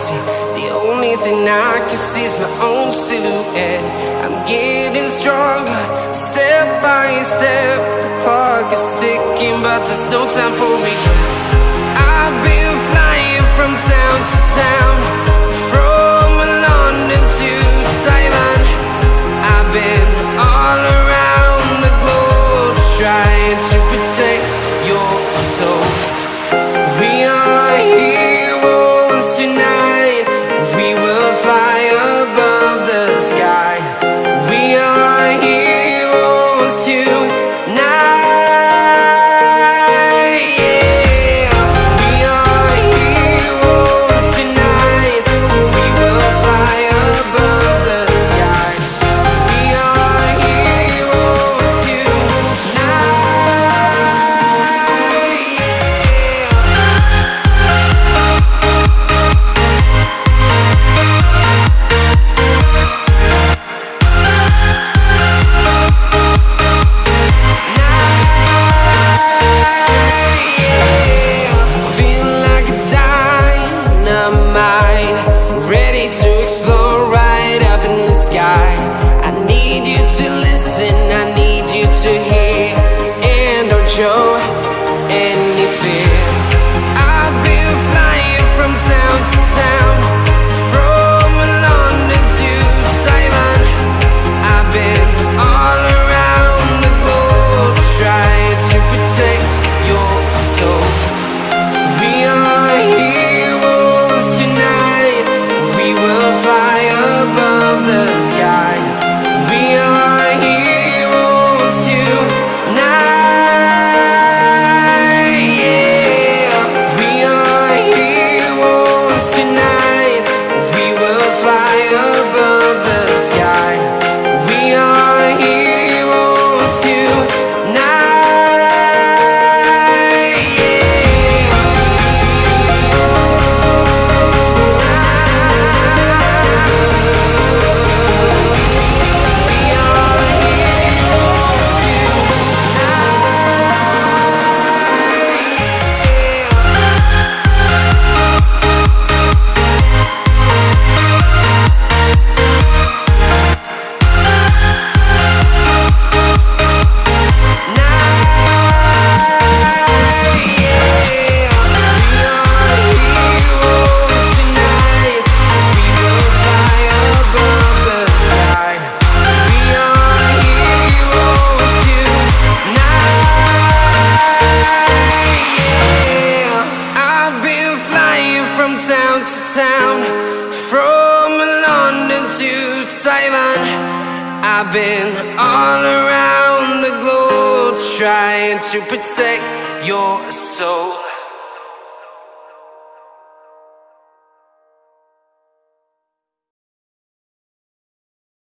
empty. The only thing I can see is my own silhouette. I'm getting stronger, step by step. The clock is ticking, but there's no time for regrets. I've been flying from town to town, from London to Taiwan. I've been all around the globe, trying to protect your soul. We are heroes tonight. We will fly above the sky. We are heroes tonight. I need you to listen, I need you to hear, and don't show any fear. I've been flying from town to town, from London to Taiwan. I've been all around the globe, trying to protect your soul. We are heroes tonight. We will fly above the sky. We are heroes tonight. Yeah, we are heroes tonight. We will fly above the sky. We are heroes tonight. Town to town, from London to Taiwan. I've been all around the globe, trying to protect your soul.